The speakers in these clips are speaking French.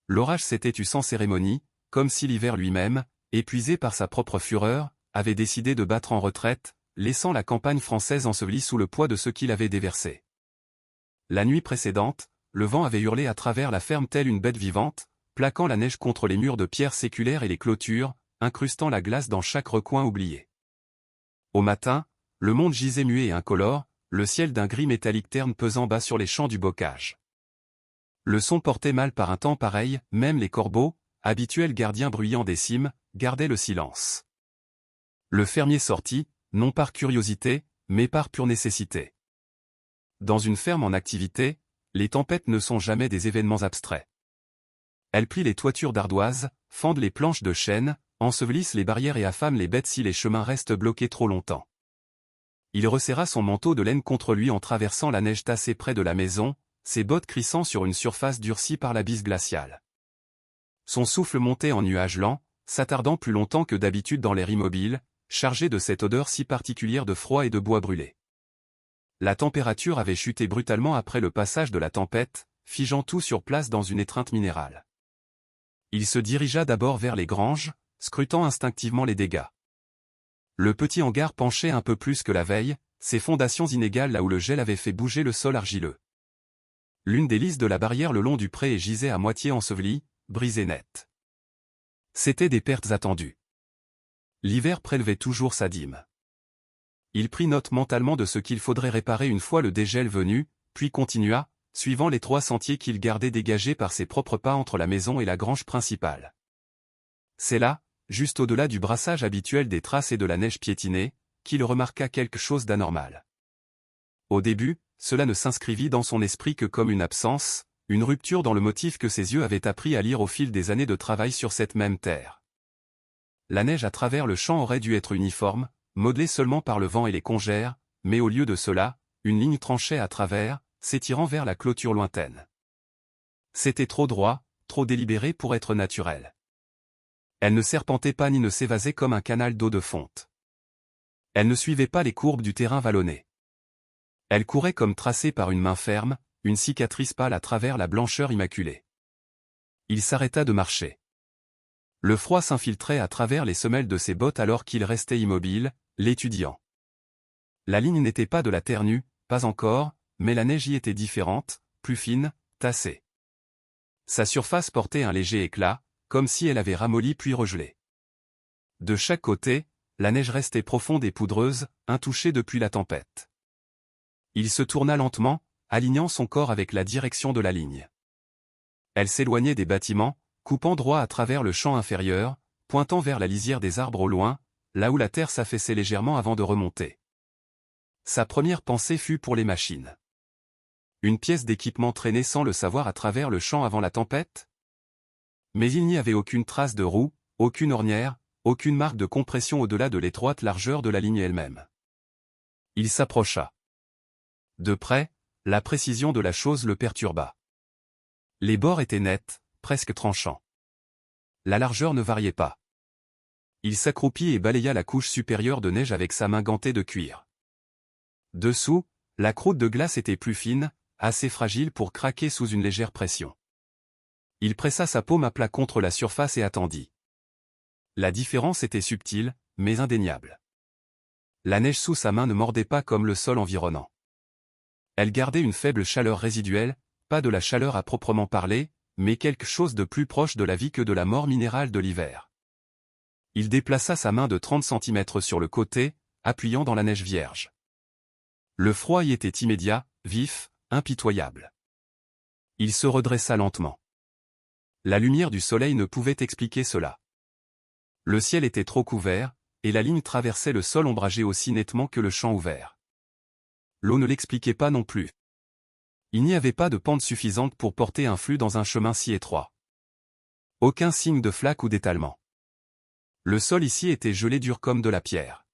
l'orage s'était tu sans cérémonie, comme si l'hiver lui-même, épuisé par sa propre fureur, avait décidé de battre en retraite, laissant la campagne française ensevelie sous le poids de ce qu'il avait déversé. La nuit précédente, le vent avait hurlé à travers la ferme telle une bête vivante, plaquant la neige contre les murs de pierre séculaires et les clôtures, incrustant la glace dans chaque recoin oublié. Au matin, le monde gisait muet et incolore, le ciel d'un gris métallique terne pesant bas sur les champs du bocage. Le son porté mal par un temps pareil, même les corbeaux, habituels gardiens bruyants des cimes, gardaient le silence. Le fermier sortit, non par curiosité, mais par pure nécessité. Dans une ferme en activité, les tempêtes ne sont jamais des événements abstraits. Elles plient les toitures d'ardoise, fendent les planches de chêne, ensevelissent les barrières et affament les bêtes si les chemins restent bloqués trop longtemps. Il resserra son manteau de laine contre lui en traversant la neige tassée près de la maison, ses bottes crissant sur une surface durcie par la bise glaciale. Son souffle montait en nuages lents, s'attardant plus longtemps que d'habitude dans l'air immobile, chargé de cette odeur si particulière de froid et de bois brûlé. La température avait chuté brutalement après le passage de la tempête, figeant tout sur place dans une étreinte minérale. Il se dirigea d'abord vers les granges, scrutant instinctivement les dégâts. Le petit hangar penchait un peu plus que la veille, ses fondations inégales là où le gel avait fait bouger le sol argileux. L'une des lisses de la barrière le long du pré gisait à moitié ensevelie, brisée nette. C'étaient des pertes attendues. L'hiver prélevait toujours sa dîme. Il prit note mentalement de ce qu'il faudrait réparer une fois le dégel venu, puis continua, suivant les 3 sentiers qu'il gardait dégagés par ses propres pas entre la maison et la grange principale. C'est là, juste au-delà du brassage habituel des traces et de la neige piétinée, qu'il remarqua quelque chose d'anormal. Au début, cela ne s'inscrivit dans son esprit que comme une absence, une rupture dans le motif que ses yeux avaient appris à lire au fil des années de travail sur cette même terre. La neige à travers le champ aurait dû être uniforme, modelée seulement par le vent et les congères, mais au lieu de cela, une ligne tranchait à travers, s'étirant vers la clôture lointaine. C'était trop droit, trop délibéré pour être naturel. Elle ne serpentait pas ni ne s'évasait comme un canal d'eau de fonte. Elle ne suivait pas les courbes du terrain vallonné. Elle courait comme tracée par une main ferme, une cicatrice pâle à travers la blancheur immaculée. Il s'arrêta de marcher. Le froid s'infiltrait à travers les semelles de ses bottes alors qu'il restait immobile, l'étudiant. La ligne n'était pas de la terre nue, pas encore, mais la neige y était différente, plus fine, tassée. Sa surface portait un léger éclat, comme si elle avait ramolli puis regelé. De chaque côté, la neige restait profonde et poudreuse, intouchée depuis la tempête. Il se tourna lentement, alignant son corps avec la direction de la ligne. Elle s'éloignait des bâtiments, coupant droit à travers le champ inférieur, pointant vers la lisière des arbres au loin, là où la terre s'affaissait légèrement avant de remonter. Sa première pensée fut pour les machines. Une pièce d'équipement traînait sans le savoir à travers le champ avant la tempête? Mais il n'y avait aucune trace de roue, aucune ornière, aucune marque de compression au-delà de l'étroite largeur de la ligne elle-même. Il s'approcha. De près, la précision de la chose le perturba. Les bords étaient nets, presque tranchants. La largeur ne variait pas. Il s'accroupit et balaya la couche supérieure de neige avec sa main gantée de cuir. Dessous, la croûte de glace était plus fine, assez fragile pour craquer sous une légère pression. Il pressa sa paume à plat contre la surface et attendit. La différence était subtile, mais indéniable. La neige sous sa main ne mordait pas comme le sol environnant. Elle gardait une faible chaleur résiduelle, pas de la chaleur à proprement parler, mais quelque chose de plus proche de la vie que de la mort minérale de l'hiver. Il déplaça sa main de 30 cm sur le côté, appuyant dans la neige vierge. Le froid y était immédiat, vif, impitoyable. Il se redressa lentement. La lumière du soleil ne pouvait expliquer cela. Le ciel était trop couvert, et la ligne traversait le sol ombragé aussi nettement que le champ ouvert. L'eau ne l'expliquait pas non plus. Il n'y avait pas de pente suffisante pour porter un flux dans un chemin si étroit. Aucun signe de flaque ou d'étalement. Le sol ici était gelé dur comme de la pierre.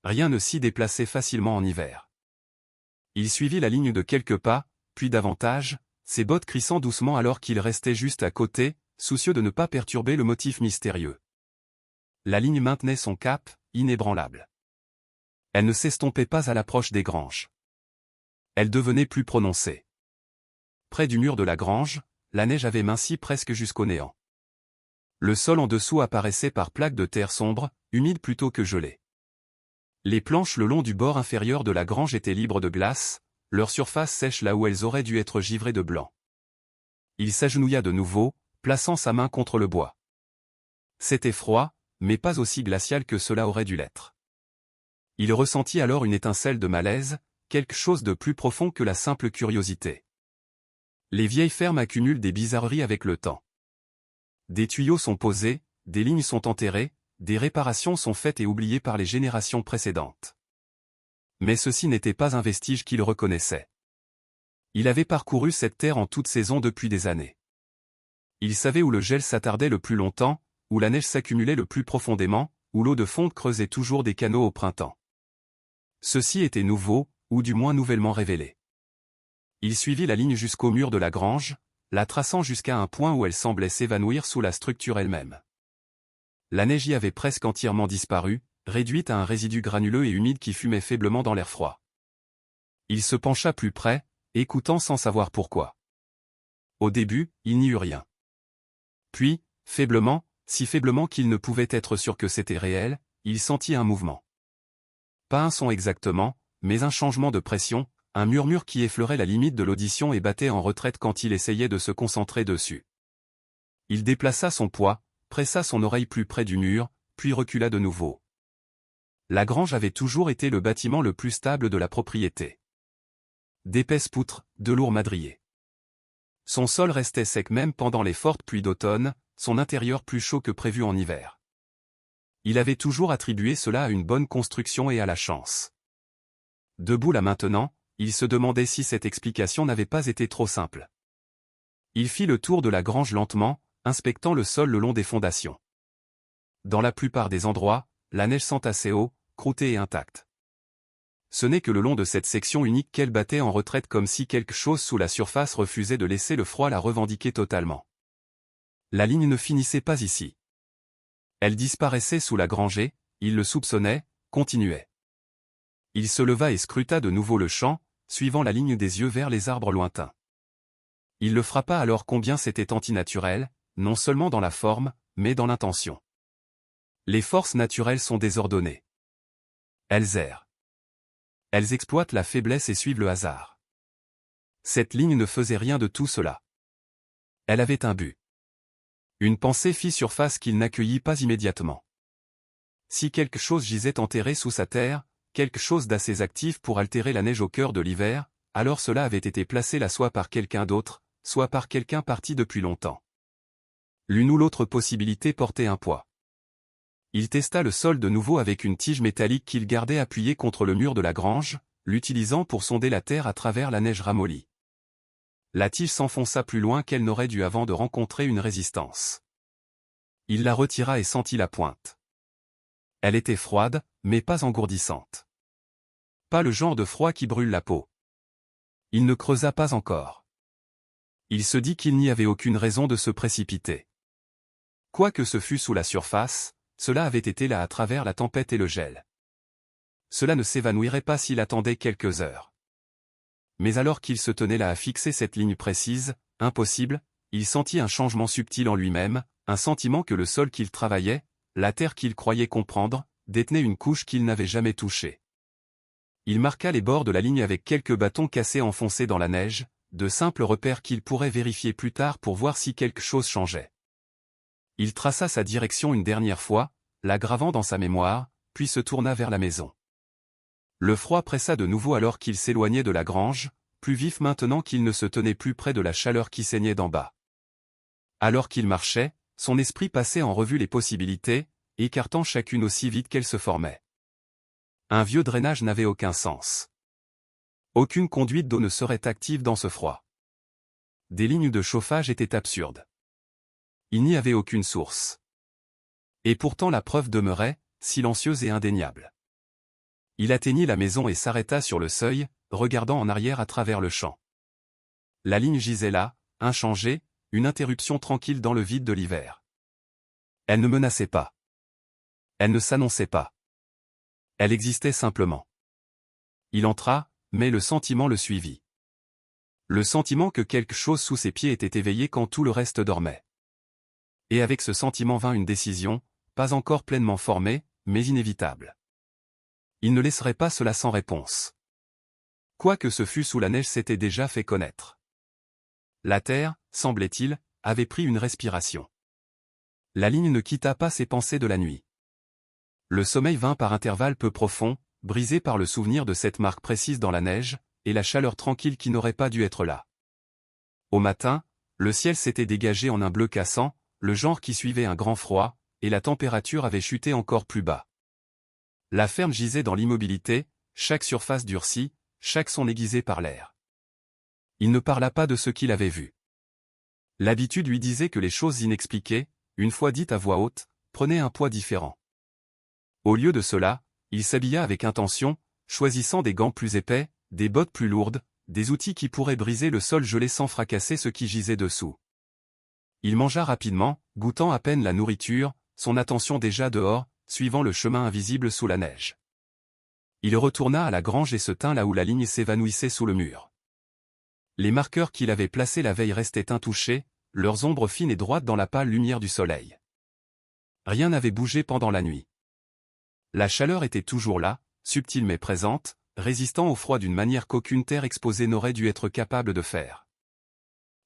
Rien ne s'y déplaçait facilement en hiver. Il suivit la ligne de quelques pas, puis davantage, ses bottes crissant doucement alors qu'il restait juste à côté, soucieux de ne pas perturber le motif mystérieux. La ligne maintenait son cap, inébranlable. Elle ne s'estompait pas à l'approche des granges. Elle devenait plus prononcée. Près du mur de la grange, la neige avait minci presque jusqu'au néant. Le sol en dessous apparaissait par plaques de terre sombre, humide plutôt que gelée. Les planches le long du bord inférieur de la grange étaient libres de glace, leur surface sèche là où elles auraient dû être givrées de blanc. Il s'agenouilla de nouveau, plaçant sa main contre le bois. C'était froid, mais pas aussi glacial que cela aurait dû l'être. Il ressentit alors une étincelle de malaise, quelque chose de plus profond que la simple curiosité. Les vieilles fermes accumulent des bizarreries avec le temps. Des tuyaux sont posés, des lignes sont enterrées, des réparations sont faites et oubliées par les générations précédentes. Mais ceci n'était pas un vestige qu'il reconnaissait. Il avait parcouru cette terre en toute saison depuis des années. Il savait où le gel s'attardait le plus longtemps, où la neige s'accumulait le plus profondément, où l'eau de fonte creusait toujours des canaux au printemps. Ceci était nouveau, ou du moins nouvellement révélé. Il suivit la ligne jusqu'au mur de la grange, la traçant jusqu'à un point où elle semblait s'évanouir sous la structure elle-même. La neige y avait presque entièrement disparu, réduite à un résidu granuleux et humide qui fumait faiblement dans l'air froid. Il se pencha plus près, écoutant sans savoir pourquoi. Au début, il n'y eut rien. Puis, faiblement, si faiblement qu'il ne pouvait être sûr que c'était réel, il sentit un mouvement. Pas un son exactement, mais un changement de pression, un murmure qui effleurait la limite de l'audition et battait en retraite quand il essayait de se concentrer dessus. Il déplaça son poids, pressa son oreille plus près du mur, puis recula de nouveau. La grange avait toujours été le bâtiment le plus stable de la propriété. D'épaisses poutres, de lourds madriers. Son sol restait sec même pendant les fortes pluies d'automne, son intérieur plus chaud que prévu en hiver. Il avait toujours attribué cela à une bonne construction et à la chance. Debout là maintenant, il se demandait si cette explication n'avait pas été trop simple. Il fit le tour de la grange lentement, inspectant le sol le long des fondations. Dans la plupart des endroits, la neige s'entassait haut, croûtée et intacte. Ce n'est que le long de cette section unique qu'elle battait en retraite comme si quelque chose sous la surface refusait de laisser le froid la revendiquer totalement. La ligne ne finissait pas ici. Elle disparaissait sous la grangée, il le soupçonnait, continuait. Il se leva et scruta de nouveau le champ, suivant la ligne des yeux vers les arbres lointains. Il le frappa alors combien c'était antinaturel, non seulement dans la forme, mais dans l'intention. Les forces naturelles sont désordonnées. Elles errent. Elles exploitent la faiblesse et suivent le hasard. Cette ligne ne faisait rien de tout cela. Elle avait un but. Une pensée fit surface qu'il n'accueillit pas immédiatement. Si quelque chose gisait enterré sous sa terre, quelque chose d'assez actif pour altérer la neige au cœur de l'hiver, alors cela avait été placé là soit par quelqu'un d'autre, soit par quelqu'un parti depuis longtemps. L'une ou l'autre possibilité portait un poids. Il testa le sol de nouveau avec une tige métallique qu'il gardait appuyée contre le mur de la grange, l'utilisant pour sonder la terre à travers la neige ramollie. La tige s'enfonça plus loin qu'elle n'aurait dû avant de rencontrer une résistance. Il la retira et sentit la pointe. Elle était froide, mais pas engourdissante. Pas le genre de froid qui brûle la peau. Il ne creusa pas encore. Il se dit qu'il n'y avait aucune raison de se précipiter. Quoi que ce fût sous la surface, cela avait été là à travers la tempête et le gel. Cela ne s'évanouirait pas s'il attendait quelques heures. Mais alors qu'il se tenait là à fixer cette ligne précise, impossible, il sentit un changement subtil en lui-même, un sentiment que le sol qu'il travaillait, la terre qu'il croyait comprendre, détenait une couche qu'il n'avait jamais touchée. Il marqua les bords de la ligne avec quelques bâtons cassés enfoncés dans la neige, de simples repères qu'il pourrait vérifier plus tard pour voir si quelque chose changeait. Il traça sa direction une dernière fois, la gravant dans sa mémoire, puis se tourna vers la maison. Le froid pressa de nouveau alors qu'il s'éloignait de la grange, plus vif maintenant qu'il ne se tenait plus près de la chaleur qui saignait d'en bas. Alors qu'il marchait, son esprit passait en revue les possibilités, écartant chacune aussi vite qu'elle se formait. Un vieux drainage n'avait aucun sens. Aucune conduite d'eau ne serait active dans ce froid. Des lignes de chauffage étaient absurdes. Il n'y avait aucune source. Et pourtant la preuve demeurait, silencieuse et indéniable. Il atteignit la maison et s'arrêta sur le seuil, regardant en arrière à travers le champ. La ligne gisait là, inchangée, une interruption tranquille dans le vide de l'hiver. Elle ne menaçait pas. Elle ne s'annonçait pas. Elle existait simplement. Il entra, mais le sentiment le suivit. Le sentiment que quelque chose sous ses pieds était éveillé quand tout le reste dormait. Et avec ce sentiment vint une décision, pas encore pleinement formée, mais inévitable. Il ne laisserait pas cela sans réponse. Quoi que ce fût sous la neige s'était déjà fait connaître. La terre, semblait-il, avait pris une respiration. La ligne ne quitta pas ses pensées de la nuit. Le sommeil vint par intervalles peu profonds, brisé par le souvenir de cette marque précise dans la neige, et la chaleur tranquille qui n'aurait pas dû être là. Au matin, le ciel s'était dégagé en un bleu cassant, le genre qui suivait un grand froid, et la température avait chuté encore plus bas. La ferme gisait dans l'immobilité, chaque surface durcie, chaque son aiguisé par l'air. Il ne parla pas de ce qu'il avait vu. L'habitude lui disait que les choses inexpliquées, une fois dites à voix haute, prenaient un poids différent. Au lieu de cela, il s'habilla avec intention, choisissant des gants plus épais, des bottes plus lourdes, des outils qui pourraient briser le sol gelé sans fracasser ce qui gisait dessous. Il mangea rapidement, goûtant à peine la nourriture, son attention déjà dehors, suivant le chemin invisible sous la neige. Il retourna à la grange et se tint là où la ligne s'évanouissait sous le mur. Les marqueurs qu'il avait placés la veille restaient intouchés, leurs ombres fines et droites dans la pâle lumière du soleil. Rien n'avait bougé pendant la nuit. La chaleur était toujours là, subtile mais présente, résistant au froid d'une manière qu'aucune terre exposée n'aurait dû être capable de faire.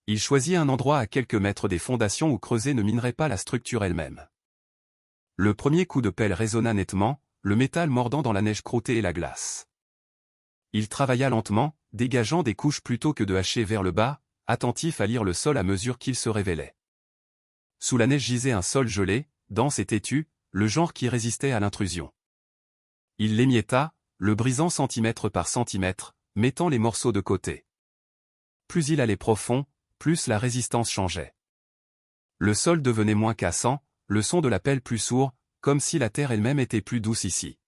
Il choisit un endroit à quelques mètres des fondations où creuser ne minerait pas la structure elle-même. Le premier coup de pelle résonna nettement, le métal mordant dans la neige croûtée et la glace. Il travailla lentement, dégageant des couches plutôt que de hacher vers le bas, attentif à lire le sol à mesure qu'il se révélait. Sous la neige gisait un sol gelé, dense et têtu, le genre qui résistait à l'intrusion. Il l'émietta, le brisant centimètre par centimètre, mettant les morceaux de côté. Plus il allait profond, plus la résistance changeait. Le sol devenait moins cassant, le son de la pelle plus sourd, comme si la terre elle-même était plus douce ici.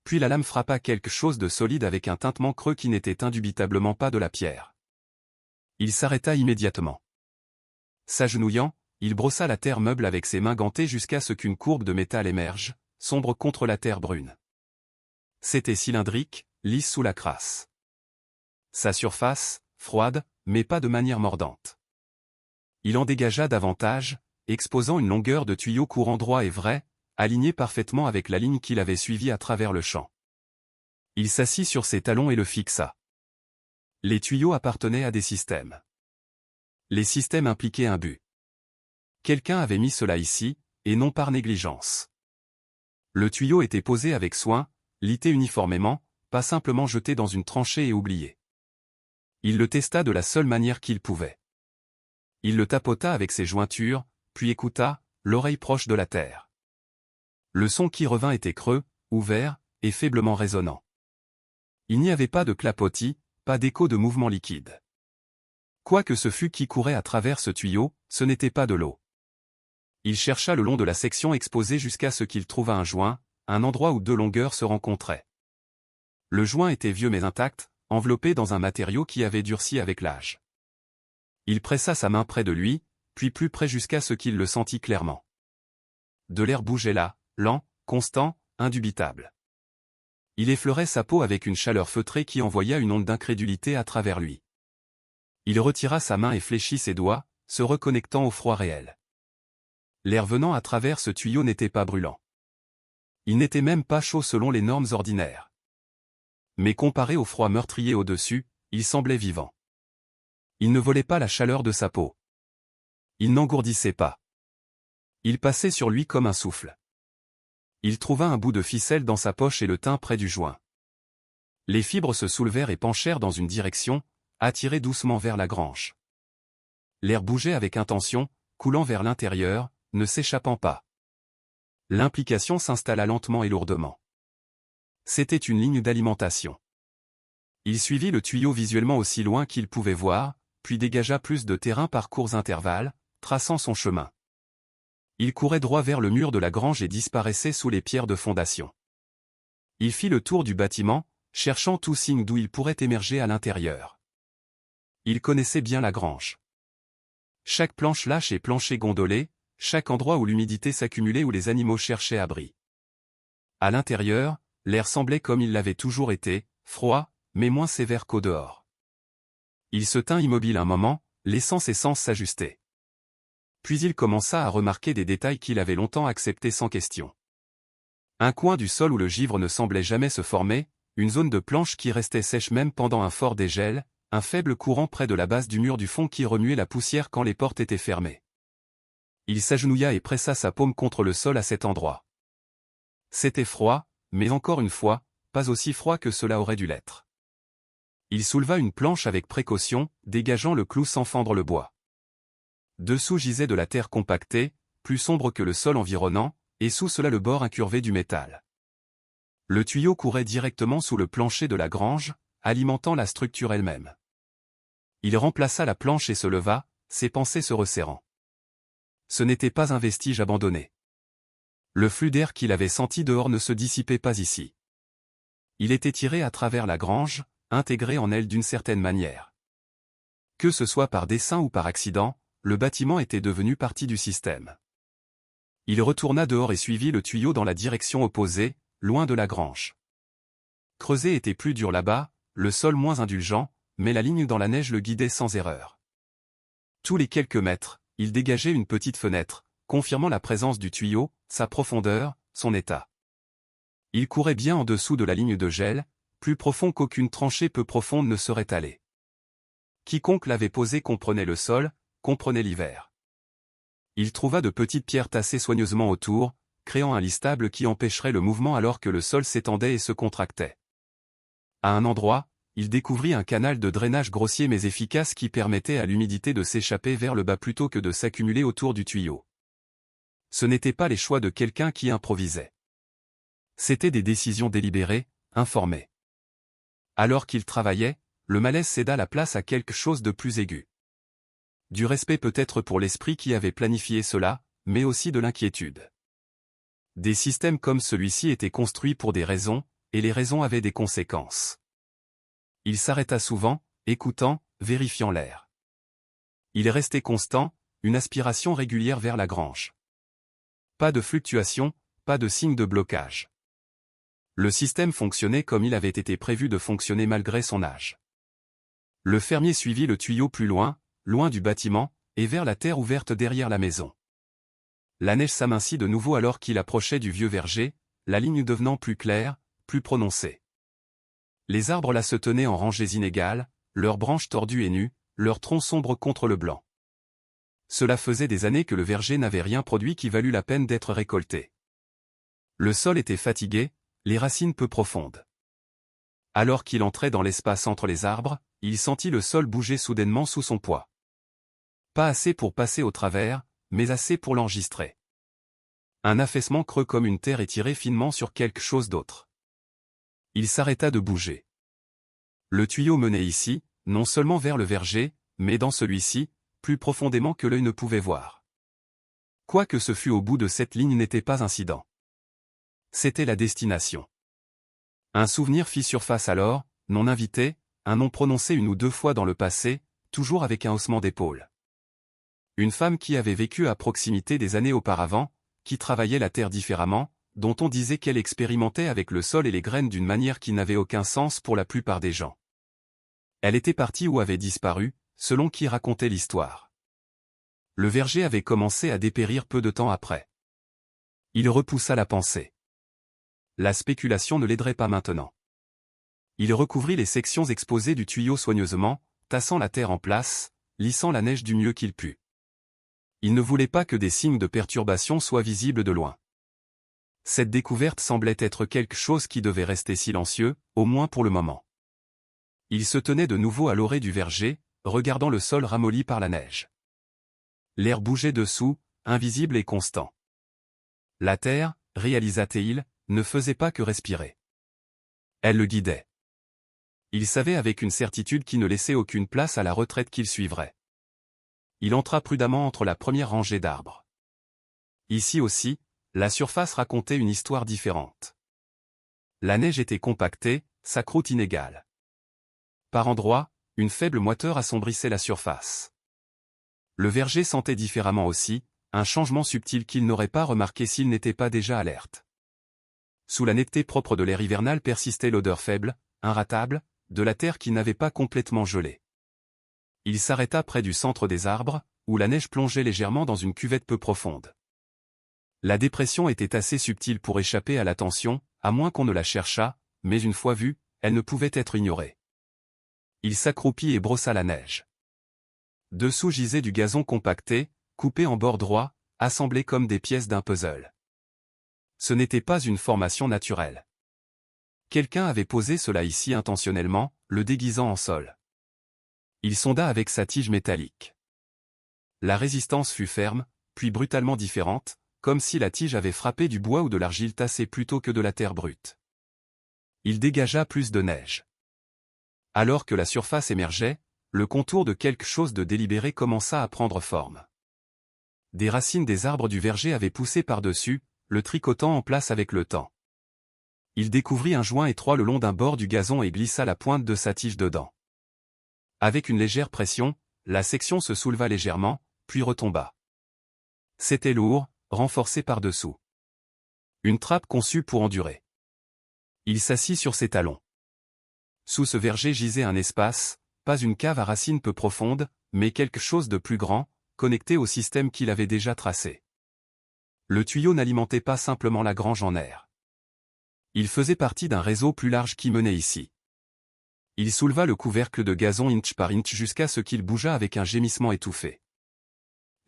Puis la lame frappa quelque chose de solide avec un tintement creux qui n'était indubitablement pas de la pierre. Il s'arrêta immédiatement. S'agenouillant, il brossa la terre meuble avec ses mains gantées jusqu'à ce qu'une courbe de métal émerge, sombre contre la terre brune. C'était cylindrique, lisse sous la crasse. Sa surface, froide, mais pas de manière mordante. Il en dégagea davantage, exposant une longueur de tuyau courant droit et vrai, aligné parfaitement avec la ligne qu'il avait suivie à travers le champ. Il s'assit sur ses talons et le fixa. Les tuyaux appartenaient à des systèmes. Les systèmes impliquaient un but. Quelqu'un avait mis cela ici, et non par négligence. Le tuyau était posé avec soin, lité uniformément, pas simplement jeté dans une tranchée et oublié. Il le testa de la seule manière qu'il pouvait. Il le tapota avec ses jointures, puis écouta, l'oreille proche de la terre. Le son qui revint était creux, ouvert, et faiblement résonnant. Il n'y avait pas de clapotis, pas d'écho de mouvement liquide. Quoi que ce fût qui courait à travers ce tuyau, ce n'était pas de l'eau. Il chercha le long de la section exposée jusqu'à ce qu'il trouva un joint, un endroit où deux longueurs se rencontraient. Le joint était vieux mais intact, enveloppé dans un matériau qui avait durci avec l'âge. Il pressa sa main près de lui, puis plus près jusqu'à ce qu'il le sentît clairement. De l'air bougeait là, lent, constant, indubitable. Il effleurait sa peau avec une chaleur feutrée qui envoya une onde d'incrédulité à travers lui. Il retira sa main et fléchit ses doigts, se reconnectant au froid réel. L'air venant à travers ce tuyau n'était pas brûlant. Il n'était même pas chaud selon les normes ordinaires. Mais comparé au froid meurtrier au-dessus, il semblait vivant. Il ne volait pas la chaleur de sa peau. Il n'engourdissait pas. Il passait sur lui comme un souffle. Il trouva un bout de ficelle dans sa poche et le tint près du joint. Les fibres se soulevèrent et penchèrent dans une direction, attirées doucement vers la grange. L'air bougeait avec intention, coulant vers l'intérieur, ne s'échappant pas. L'implication s'installa lentement et lourdement. C'était une ligne d'alimentation. Il suivit le tuyau visuellement aussi loin qu'il pouvait voir, puis dégagea plus de terrain par courts intervalles, traçant son chemin. Il courait droit vers le mur de la grange et disparaissait sous les pierres de fondation. Il fit le tour du bâtiment, cherchant tout signe d'où il pourrait émerger à l'intérieur. Il connaissait bien la grange. Chaque planche lâche et plancher gondolé, chaque endroit où l'humidité s'accumulait où les animaux cherchaient abri. À l'intérieur, l'air semblait comme il l'avait toujours été, froid, mais moins sévère qu'au dehors. Il se tint immobile un moment, laissant ses sens s'ajuster. Puis il commença à remarquer des détails qu'il avait longtemps acceptés sans question. Un coin du sol où le givre ne semblait jamais se former, une zone de planche qui restait sèche même pendant un fort dégel, un faible courant près de la base du mur du fond qui remuait la poussière quand les portes étaient fermées. Il s'agenouilla et pressa sa paume contre le sol à cet endroit. C'était froid, mais encore une fois, pas aussi froid que cela aurait dû l'être. Il souleva une planche avec précaution, dégageant le clou sans fendre le bois. Dessous gisait de la terre compactée, plus sombre que le sol environnant, et sous cela le bord incurvé du métal. Le tuyau courait directement sous le plancher de la grange, alimentant la structure elle-même. Il remplaça la planche et se leva, ses pensées se resserrant. Ce n'était pas un vestige abandonné. Le flux d'air qu'il avait senti dehors ne se dissipait pas ici. Il était tiré à travers la grange, intégré en elle d'une certaine manière. Que ce soit par dessein ou par accident, le bâtiment était devenu partie du système. Il retourna dehors et suivit le tuyau dans la direction opposée, loin de la grange. Creuser était plus dur là-bas, le sol moins indulgent, mais la ligne dans la neige le guidait sans erreur. Tous les quelques mètres, il dégageait une petite fenêtre, confirmant la présence du tuyau, sa profondeur, son état. Il courait bien en dessous de la ligne de gel, plus profond qu'aucune tranchée peu profonde ne serait allée. Quiconque l'avait posé comprenait le sol, comprenait l'hiver. Il trouva de petites pierres tassées soigneusement autour, créant un lit stable qui empêcherait le mouvement alors que le sol s'étendait et se contractait. À un endroit, il découvrit un canal de drainage grossier mais efficace qui permettait à l'humidité de s'échapper vers le bas plutôt que de s'accumuler autour du tuyau. Ce n'étaient pas les choix de quelqu'un qui improvisait. C'étaient des décisions délibérées, informées. Alors qu'il travaillait, le malaise céda la place à quelque chose de plus aigu. Du respect peut-être pour l'esprit qui avait planifié cela, mais aussi de l'inquiétude. Des systèmes comme celui-ci étaient construits pour des raisons, et les raisons avaient des conséquences. Il s'arrêta souvent, écoutant, vérifiant l'air. Il restait constant, une aspiration régulière vers la grange. Pas de fluctuation, pas de signe de blocage. Le système fonctionnait comme il avait été prévu de fonctionner malgré son âge. Le fermier suivit le tuyau plus loin, loin du bâtiment, et vers la terre ouverte derrière la maison. La neige s'amincit de nouveau alors qu'il approchait du vieux verger, la ligne devenant plus claire, plus prononcée. Les arbres là se tenaient en rangées inégales, leurs branches tordues et nues, leurs troncs sombres contre le blanc. Cela faisait des années que le verger n'avait rien produit qui valût la peine d'être récolté. Le sol était fatigué, les racines peu profondes. Alors qu'il entrait dans l'espace entre les arbres, il sentit le sol bouger soudainement sous son poids. Pas assez pour passer au travers, mais assez pour l'enregistrer. Un affaissement creux comme une terre étirée finement sur quelque chose d'autre. Il s'arrêta de bouger. Le tuyau menait ici, non seulement vers le verger, mais dans celui-ci, plus profondément que l'œil ne pouvait voir. Quoi que ce fût au bout de cette ligne n'était pas incident. C'était la destination. Un souvenir fit surface alors, non invité, un nom prononcé une ou deux fois dans le passé, toujours avec un haussement d'épaule. Une femme qui avait vécu à proximité des années auparavant, qui travaillait la terre différemment, dont on disait qu'elle expérimentait avec le sol et les graines d'une manière qui n'avait aucun sens pour la plupart des gens. Elle était partie ou avait disparu, selon qui racontait l'histoire. Le verger avait commencé à dépérir peu de temps après. Il repoussa la pensée. La spéculation ne l'aiderait pas maintenant. Il recouvrit les sections exposées du tuyau soigneusement, tassant la terre en place, lissant la neige du mieux qu'il put. Il ne voulait pas que des signes de perturbation soient visibles de loin. Cette découverte semblait être quelque chose qui devait rester silencieux, au moins pour le moment. Il se tenait de nouveau à l'orée du verger, regardant le sol ramolli par la neige. L'air bougeait dessous, invisible et constant. La terre, réalisa-t-il, ne faisait pas que respirer. Elle le guidait. Il savait avec une certitude qui ne laissait aucune place à la retraite qu'il suivrait. Il entra prudemment entre la première rangée d'arbres. Ici aussi, la surface racontait une histoire différente. La neige était compactée, sa croûte inégale. Par endroits, une faible moiteur assombrissait la surface. Le verger sentait différemment aussi, un changement subtil qu'il n'aurait pas remarqué s'il n'était pas déjà alerte. Sous la netteté propre de l'air hivernal persistait l'odeur faible, inratable, de la terre qui n'avait pas complètement gelé. Il s'arrêta près du centre des arbres, où la neige plongeait légèrement dans une cuvette peu profonde. La dépression était assez subtile pour échapper à l'attention, à moins qu'on ne la cherchât, mais une fois vue, elle ne pouvait être ignorée. Il s'accroupit et brossa la neige. Dessous gisait du gazon compacté, coupé en bords droits, assemblé comme des pièces d'un puzzle. Ce n'était pas une formation naturelle. Quelqu'un avait posé cela ici intentionnellement, le déguisant en sol. Il sonda avec sa tige métallique. La résistance fut ferme, puis brutalement différente, comme si la tige avait frappé du bois ou de l'argile tassée plutôt que de la terre brute. Il dégagea plus de neige. Alors que la surface émergeait, le contour de quelque chose de délibéré commença à prendre forme. Des racines des arbres du verger avaient poussé par-dessus, le tricotant en place avec le temps. Il découvrit un joint étroit le long d'un bord du gazon et glissa la pointe de sa tige dedans. Avec une légère pression, la section se souleva légèrement, puis retomba. C'était lourd, renforcé par-dessous. Une trappe conçue pour endurer. Il s'assit sur ses talons. Sous ce verger gisait un espace, pas une cave à racines peu profondes, mais quelque chose de plus grand, connecté au système qu'il avait déjà tracé. Le tuyau n'alimentait pas simplement la grange en air. Il faisait partie d'un réseau plus large qui menait ici. Il souleva le couvercle de gazon inch par inch jusqu'à ce qu'il bougea avec un gémissement étouffé.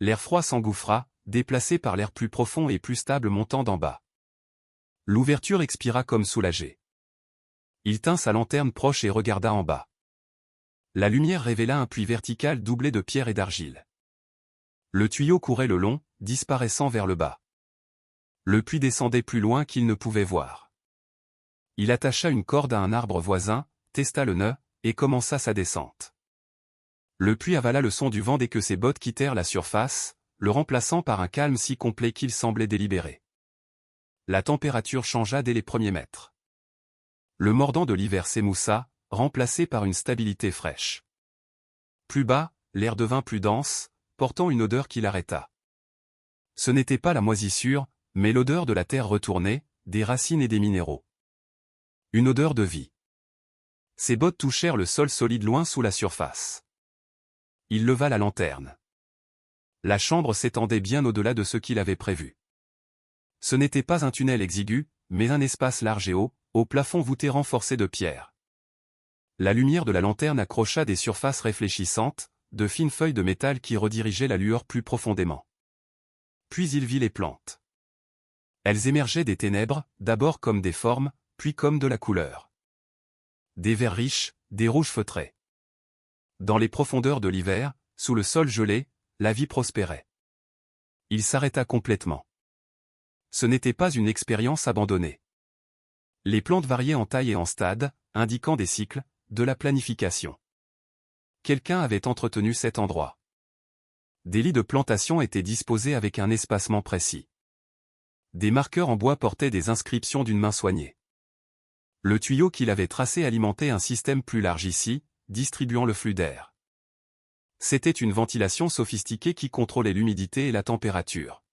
L'air froid s'engouffra, déplacé par l'air plus profond et plus stable montant d'en bas. L'ouverture expira comme soulagée. Il tint sa lanterne proche et regarda en bas. La lumière révéla un puits vertical doublé de pierre et d'argile. Le tuyau courait le long, disparaissant vers le bas. Le puits descendait plus loin qu'il ne pouvait voir. Il attacha une corde à un arbre voisin, testa le nœud, et commença sa descente. Le puits avala le son du vent dès que ses bottes quittèrent la surface, le remplaçant par un calme si complet qu'il semblait délibéré. La température changea dès les premiers mètres. Le mordant de l'hiver s'émoussa, remplacé par une stabilité fraîche. Plus bas, l'air devint plus dense, portant une odeur qui l'arrêta. Ce n'était pas la moisissure, mais l'odeur de la terre retournée, des racines et des minéraux. Une odeur de vie. Ses bottes touchèrent le sol solide loin sous la surface. Il leva la lanterne. La chambre s'étendait bien au-delà de ce qu'il avait prévu. Ce n'était pas un tunnel exigu, mais un espace large et haut, au plafond voûté renforcé de pierre. La lumière de la lanterne accrocha des surfaces réfléchissantes, de fines feuilles de métal qui redirigeaient la lueur plus profondément. Puis il vit les plantes. Elles émergeaient des ténèbres, d'abord comme des formes, puis comme de la couleur. Des verts riches, des rouges feutrés. Dans les profondeurs de l'hiver, sous le sol gelé, la vie prospérait. Il s'arrêta complètement. Ce n'était pas une expérience abandonnée. Les plantes variaient en taille et en stade, indiquant des cycles, de la planification. Quelqu'un avait entretenu cet endroit. Des lits de plantation étaient disposés avec un espacement précis. Des marqueurs en bois portaient des inscriptions d'une main soignée. Le tuyau qu'il avait tracé alimentait un système plus large ici, distribuant le flux d'air. C'était une ventilation sophistiquée qui contrôlait l'humidité et la température.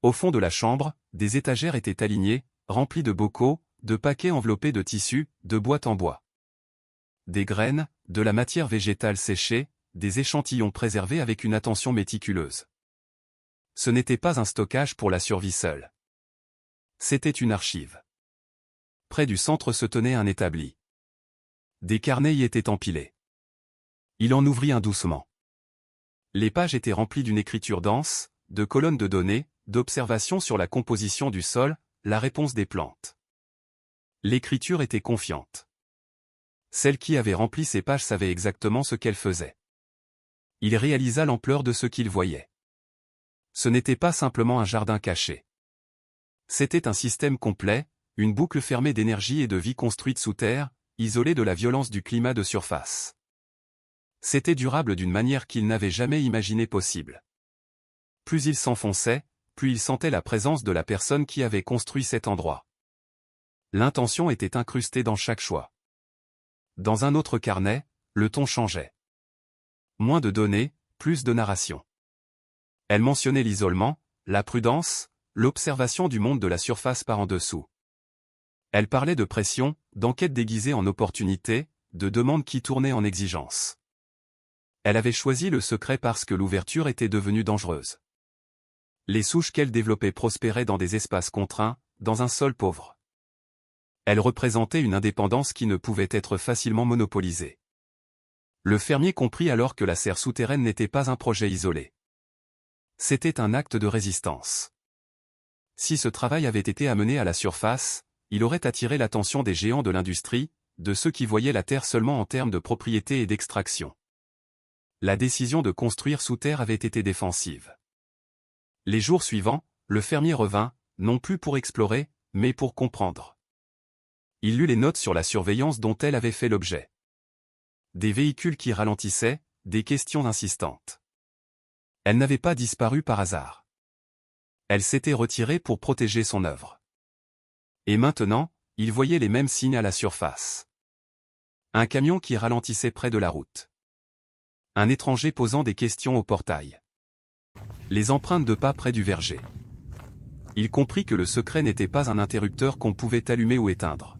Au fond de la chambre, des étagères étaient alignées, remplies de bocaux, de paquets enveloppés de tissus, de boîtes en bois. Des graines, de la matière végétale séchée, des échantillons préservés avec une attention méticuleuse. Ce n'était pas un stockage pour la survie seule. C'était une archive. Près du centre se tenait un établi. Des carnets y étaient empilés. Il en ouvrit un doucement. Les pages étaient remplies d'une écriture dense, de colonnes de données, d'observations sur la composition du sol, la réponse des plantes. L'écriture était confiante. Celle qui avait rempli ces pages savait exactement ce qu'elle faisait. Il réalisa l'ampleur de ce qu'il voyait. Ce n'était pas simplement un jardin caché. C'était un système complet, une boucle fermée d'énergie et de vie construite sous terre, isolée de la violence du climat de surface. C'était durable d'une manière qu'il n'avait jamais imaginé possible. Plus il s'enfonçait, plus il sentait la présence de la personne qui avait construit cet endroit. L'intention était incrustée dans chaque choix. Dans un autre carnet, le ton changeait. Moins de données, plus de narration. Elle mentionnait l'isolement, la prudence, l'observation du monde de la surface par en dessous. Elle parlait de pression, d'enquête déguisée en opportunité, de demandes qui tournaient en exigence. Elle avait choisi le secret parce que l'ouverture était devenue dangereuse. Les souches qu'elle développait prospéraient dans des espaces contraints, dans un sol pauvre. Elle représentait une indépendance qui ne pouvait être facilement monopolisée. Le fermier comprit alors que la serre souterraine n'était pas un projet isolé. C'était un acte de résistance. Si ce travail avait été amené à la surface, il aurait attiré l'attention des géants de l'industrie, de ceux qui voyaient la terre seulement en termes de propriété et d'extraction. La décision de construire sous terre avait été défensive. Les jours suivants, le fermier revint, non plus pour explorer, mais pour comprendre. Il lut les notes sur la surveillance dont elle avait fait l'objet. Des véhicules qui ralentissaient, des questions insistantes. Elle n'avait pas disparu par hasard. Elle s'était retirée pour protéger son œuvre. Et maintenant, il voyait les mêmes signes à la surface. Un camion qui ralentissait près de la route. Un étranger posant des questions au portail. Les empreintes de pas près du verger. Il comprit que le secret n'était pas un interrupteur qu'on pouvait allumer ou éteindre.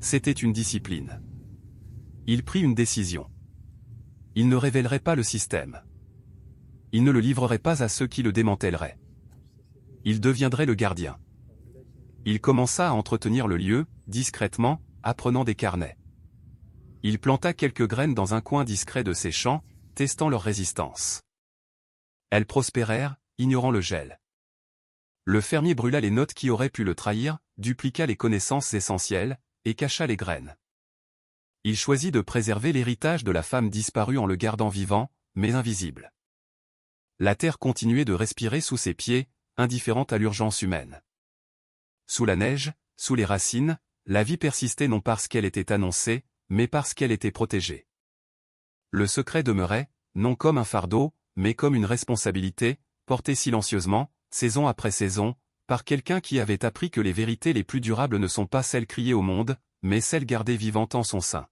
C'était une discipline. Il prit une décision. Il ne révélerait pas le système. Il ne le livrerait pas à ceux qui le démantèleraient. Il deviendrait le gardien. Il commença à entretenir le lieu, discrètement, apprenant des carnets. Il planta quelques graines dans un coin discret de ses champs, testant leur résistance. Elles prospérèrent, ignorant le gel. Le fermier brûla les notes qui auraient pu le trahir, dupliqua les connaissances essentielles, et cacha les graines. Il choisit de préserver l'héritage de la femme disparue en le gardant vivant, mais invisible. La terre continuait de respirer sous ses pieds, indifférente à l'urgence humaine. Sous la neige, sous les racines, la vie persistait non parce qu'elle était annoncée, mais parce qu'elle était protégée. Le secret demeurait, non comme un fardeau, mais comme une responsabilité, portée silencieusement, saison après saison, par quelqu'un qui avait appris que les vérités les plus durables ne sont pas celles criées au monde, mais celles gardées vivantes en son sein.